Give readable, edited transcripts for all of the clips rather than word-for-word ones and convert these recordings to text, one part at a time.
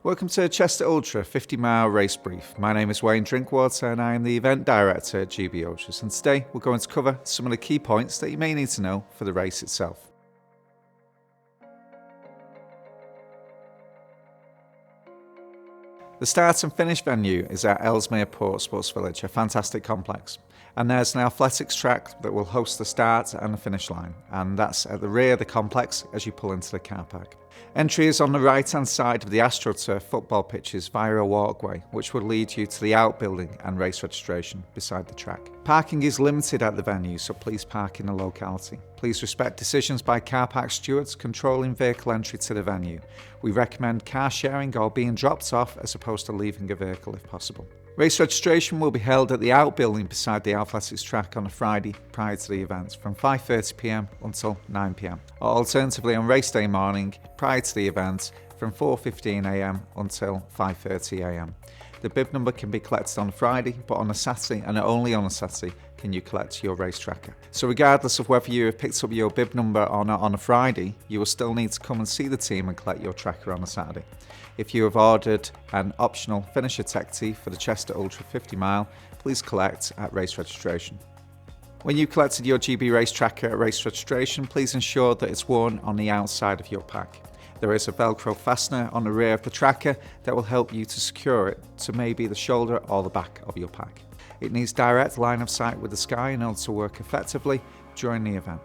Welcome to Chester Ultra 50-mile race brief. My name is Wayne Drinkwater and I am the Event Director at GB Ultras, and today we're going to cover some of the key points that you may need to know for the race itself. The start and finish venue is at Ellesmere Port Sports Village, a fantastic complex. And there's an athletics track that will host the start and the finish line, and that's at the rear of the complex as you pull into the car park. Entry is on the right hand side of the AstroTurf football pitches via a walkway, which will lead you to the outbuilding and race registration beside the track. Parking is limited at the venue, so please park in the locality. Please respect decisions by car park stewards controlling vehicle entry to the venue. We recommend car sharing or being dropped off as opposed to leaving a vehicle if possible. Race registration will be held at the outbuilding beside the athletics track on a Friday prior to the event from 5:30 p.m. until 9 p.m. or alternatively on race day morning prior to the event from 4:15 a.m. until 5:30 a.m. The bib number can be collected on a Friday, but on a Saturday and only on a Saturday can you collect your race tracker. So regardless of whether you have picked up your bib number or not on a Friday, you will still need to come and see the team and collect your tracker on a Saturday. If you have ordered an optional finisher tech tee for the Chester Ultra 50 mile, please collect at race registration. When you collected your GB race tracker at race registration, please ensure that it's worn on the outside of your pack. There is a Velcro fastener on the rear of the tracker that will help you to secure it to maybe the shoulder or the back of your pack. It needs direct line of sight with the sky in order to work effectively during the event.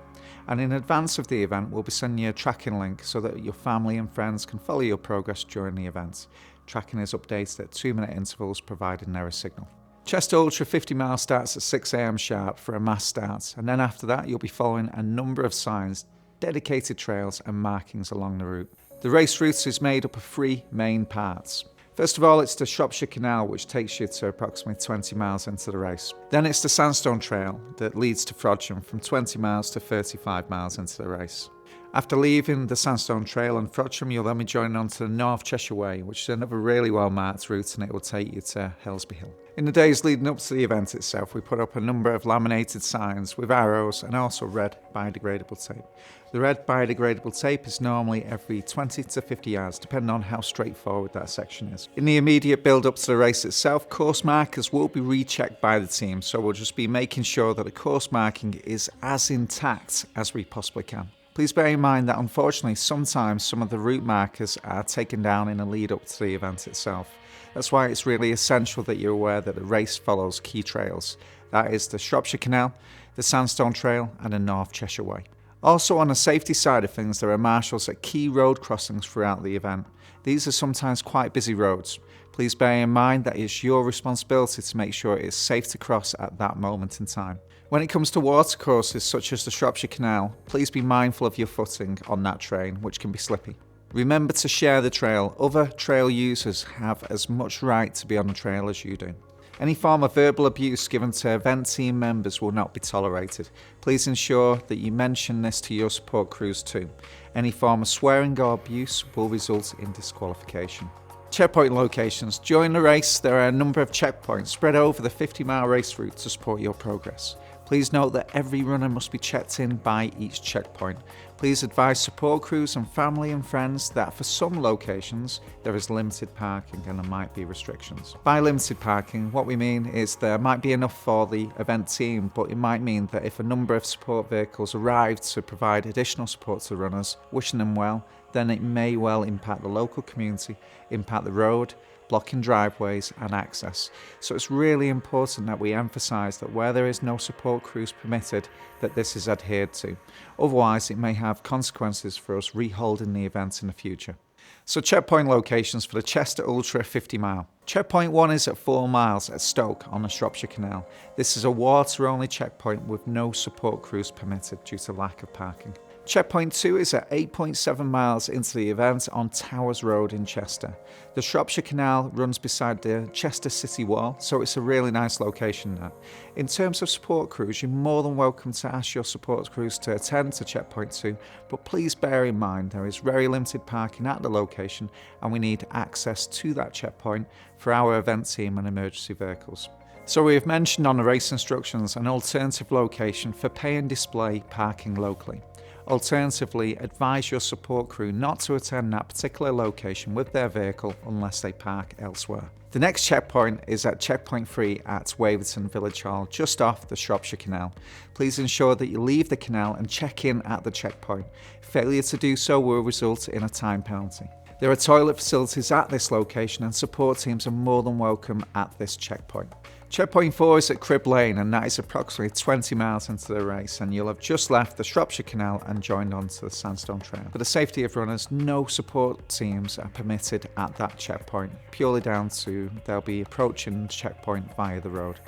And in advance of the event, we'll be sending you a tracking link so that your family and friends can follow your progress during the event. Tracking is updated at 2-minute intervals providing there is signal. Chester Ultra 50 mile starts at 6 a.m. sharp for a mass start, and then after that you'll be following a number of signs, dedicated trails and markings along the route. The race route is made up of 3 main parts. First of all, it's the Shropshire Canal, which takes you to approximately 20 miles into the race. Then it's the Sandstone Trail that leads to Frodsham from 20 miles to 35 miles into the race. After leaving the Sandstone Trail and Frodsham, you'll then be joining on to the North Cheshire Way, which is another really well marked route, and it will take you to Helsby Hill. In the days leading up to the event itself, we put up a number of laminated signs with arrows and also red biodegradable tape. The red biodegradable tape is normally every 20 to 50 yards, depending on how straightforward that section is. In the immediate build up to the race itself, course markers will be rechecked by the team, so we'll just be making sure that the course marking is as intact as we possibly can. Please bear in mind that unfortunately sometimes some of the route markers are taken down in the lead up to the event itself. That's why it's really essential that you're aware that the race follows key trails. That is the Shropshire Canal, the Sandstone Trail and the North Cheshire Way. Also on the safety side of things, there are marshals at key road crossings throughout the event. These are sometimes quite busy roads. Please bear in mind that it's your responsibility to make sure it is safe to cross at that moment in time. When it comes to watercourses such as the Shropshire Canal, please be mindful of your footing on that terrain, which can be slippy. Remember to share the trail. Other trail users have as much right to be on the trail as you do. Any form of verbal abuse given to event team members will not be tolerated. Please ensure that you mention this to your support crews too. Any form of swearing or abuse will result in disqualification. Checkpoint locations. During the race, there are a number of checkpoints spread over the 50-mile race route to support your progress. Please note that every runner must be checked in by each checkpoint. Please advise support crews and family and friends that for some locations there is limited parking and there might be restrictions. By limited parking, what we mean is there might be enough for the event team, but it might mean that if a number of support vehicles arrive to provide additional support to the runners, wishing them well, then it may well impact the local community, impact the road, blocking driveways and access. So it's really important that we emphasise that where there is no support crews permitted, that this is adhered to. Otherwise, it may have consequences for us reholding the event in the future. So checkpoint locations for the Chester Ultra 50 mile. Checkpoint 1 is at 4 miles at Stoke on the Shropshire Canal. This is a water-only checkpoint with no support crews permitted due to lack of parking. Checkpoint 2 is at 8.7 miles into the event on Towers Road in Chester. The Shropshire Canal runs beside the Chester City Wall, so it's a really nice location there. In terms of support crews, you're more than welcome to ask your support crews to attend to Checkpoint 2, but please bear in mind there is very limited parking at the location and we need access to that checkpoint for our event team and emergency vehicles. So we have mentioned on the race instructions an alternative location for pay and display parking locally. Alternatively, advise your support crew not to attend that particular location with their vehicle unless they park elsewhere. The next checkpoint is at checkpoint 3 at Waverton Village Hall, just off the Shropshire Canal. Please ensure that you leave the canal and check in at the checkpoint. Failure to do so will result in a time penalty. There are toilet facilities at this location and support teams are more than welcome at this checkpoint. Checkpoint 4 is at Crib Lane, and that is approximately 20 miles into the race, and you'll have just left the Shropshire Canal and joined onto the Sandstone Trail. For the safety of runners, no support teams are permitted at that checkpoint, purely down to they'll be approaching the checkpoint via the road.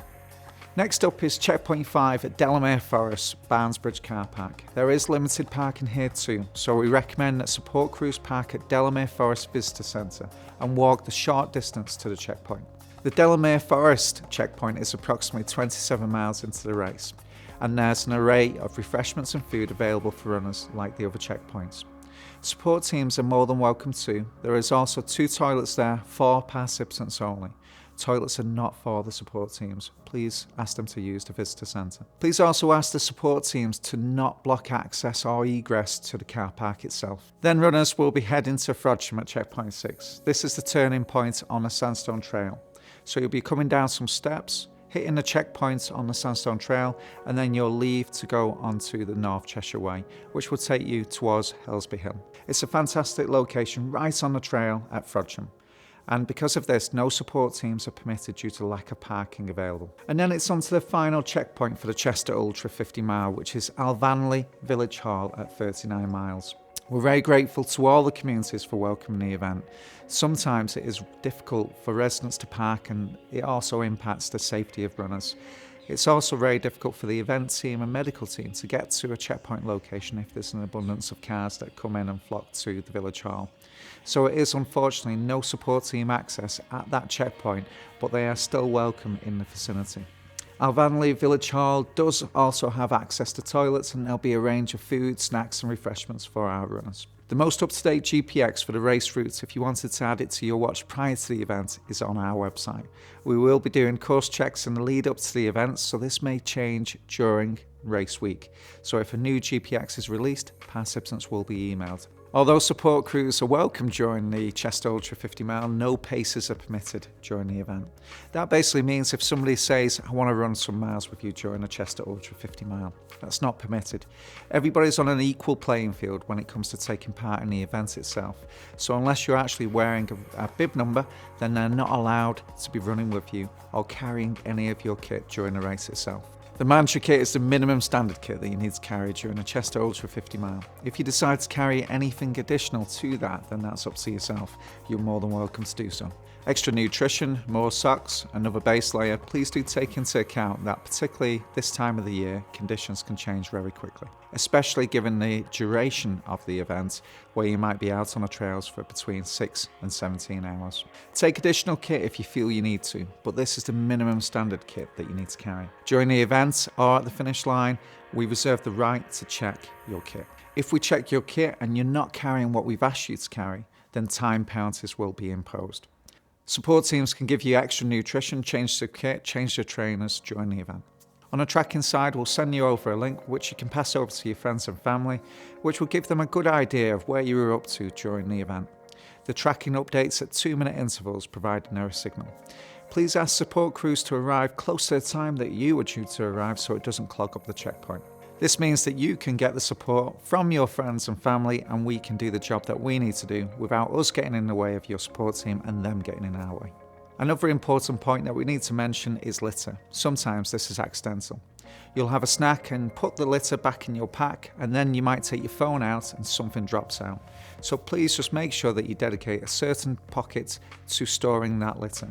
Next up is checkpoint 5 at Delamere Forest, Barnesbridge car park. There is limited parking here too, so we recommend that support crews park at Delamere Forest Visitor Centre and walk the short distance to the checkpoint. The Delamere Forest checkpoint is approximately 27 miles into the race, and there's an array of refreshments and food available for runners like the other checkpoints. Support teams are more than welcome too. There is also 2 toilets there for participants only. Toilets are not for the support teams. Please ask them to use the visitor centre. Please also ask the support teams to not block access or egress to the car park itself. Then runners will be heading to Frodsham at checkpoint 6. This is the turning point on the Sandstone Trail. So you'll be coming down some steps, hitting the checkpoints on the Sandstone Trail, and then you'll leave to go onto the North Cheshire Way, which will take you towards Helsby Hill. It's a fantastic location right on the trail at Frodsham. And because of this, no support teams are permitted due to lack of parking available. And then it's on to the final checkpoint for the Chester Ultra 50 mile, which is Alvanley Village Hall at 39 miles. We're very grateful to all the communities for welcoming the event. Sometimes it is difficult for residents to park, and it also impacts the safety of runners. It's also very difficult for the event team and medical team to get to a checkpoint location if there's an abundance of cars that come in and flock to the village hall. So it is unfortunately no support team access at that checkpoint, but they are still welcome in the vicinity. Alvanley Village Hall does also have access to toilets, and there'll be a range of food, snacks and refreshments for our runners. The most up-to-date GPX for the race routes, if you wanted to add it to your watch prior to the event, is on our website. We will be doing course checks in the lead up to the event, so this may change during race week. So if a new GPX is released, participants will be emailed. Although support crews are welcome during the Chester Ultra 50 mile, no paces are permitted during the event. That basically means if somebody says, I want to run some miles with you during the Chester Ultra 50 mile, that's not permitted. Everybody's on an equal playing field when it comes to taking part in the event itself. So unless you're actually wearing a bib number, then they're not allowed to be running with you or carrying any of your kit during the race itself. The Mantra kit is the minimum standard kit that you need to carry during a Chester Ultra 50 mile. If you decide to carry anything additional to that, then that's up to yourself. You're more than welcome to do so. Extra nutrition, more socks, another base layer. Please do take into account that particularly this time of the year, conditions can change very quickly, especially given the duration of the event, where you might be out on the trails for between 6 and 17 hours. Take additional kit if you feel you need to, but this is the minimum standard kit that you need to carry. During the event or at the finish line, we reserve the right to check your kit. If we check your kit and you're not carrying what we've asked you to carry, then time penalties will be imposed. Support teams can give you extra nutrition, change the kit, change the trainers during the event. On the tracking side, we'll send you over a link which you can pass over to your friends and family, which will give them a good idea of where you were up to during the event. The tracking updates at 2-minute intervals providing there a signal. Please ask support crews to arrive close to the time that you are due to arrive so it doesn't clog up the checkpoint. This means that you can get the support from your friends and family, and we can do the job that we need to do without us getting in the way of your support team and them getting in our way. Another important point that we need to mention is litter. Sometimes this is accidental. You'll have a snack and put the litter back in your pack, and then you might take your phone out and something drops out. So please just make sure that you dedicate a certain pocket to storing that litter.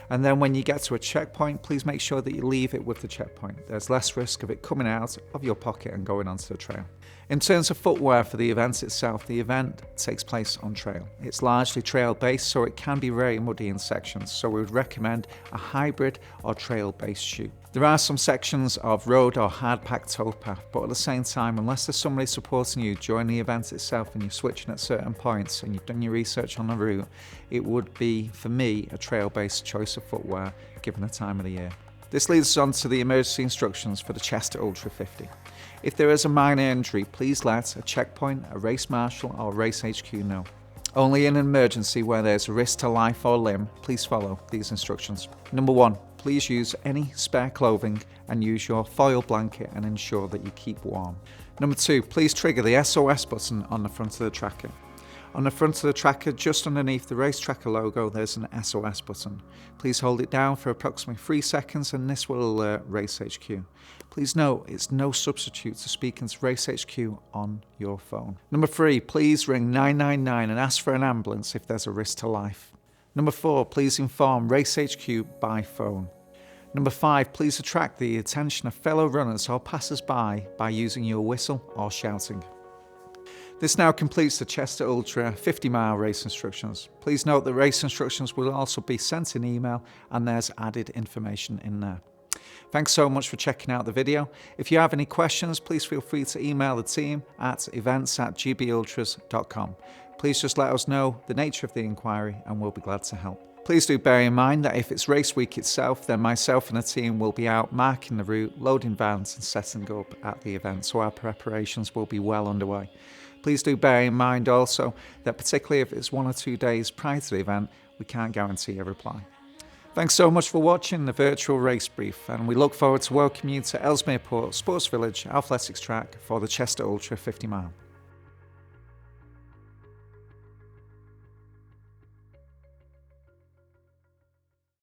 And then when you get to a checkpoint, please make sure that you leave it with the checkpoint. There's less risk of it coming out of your pocket and going onto the trail. In terms of footwear for the event itself, the event takes place on trail. It's largely trail-based, so it can be very muddy in sections, so we would recommend a hybrid or trail-based shoe. There are some sections of road or hard-packed towpath, but at the same time, unless there's somebody supporting you during the event itself and you're switching at certain points and you've done your research on the route, it would be, for me, a trail-based choice of footwear given the time of the year. This leads us on to the emergency instructions for the Chester Ultra 50. If there is a minor injury, please let a checkpoint, a race marshal or race HQ know. Only in an emergency where there's a risk to life or limb, please follow these instructions. Number 1, please use any spare clothing and use your foil blanket and ensure that you keep warm. Number 2, please trigger the SOS button on the front of the tracker. On the front of the tracker, just underneath the race tracker logo, there's an SOS button. Please hold it down for approximately 3 seconds and this will alert Race HQ. Please note, it's no substitute to speaking to Race HQ on your phone. Number 3, please ring 999 and ask for an ambulance if there's a risk to life. Number 4, please inform Race HQ by phone. Number 5, please attract the attention of fellow runners or passers-by by using your whistle or shouting. This now completes the Chester Ultra 50-mile race instructions. Please note the race instructions will also be sent in email and there's added information in there. Thanks so much for checking out the video. If you have any questions, please feel free to email the team at events@gbultras.com. Please just let us know the nature of the inquiry and we'll be glad to help. Please do bear in mind that if it's race week itself, then myself and the team will be out marking the route, loading vans and setting up at the event, so our preparations will be well underway. Please do bear in mind also that particularly if it's 1 or 2 days prior to the event, we can't guarantee a reply. Thanks so much for watching the virtual race brief, and we look forward to welcoming you to Ellesmere Port Sports Village Athletics Track for the Chester Ultra 50 mile.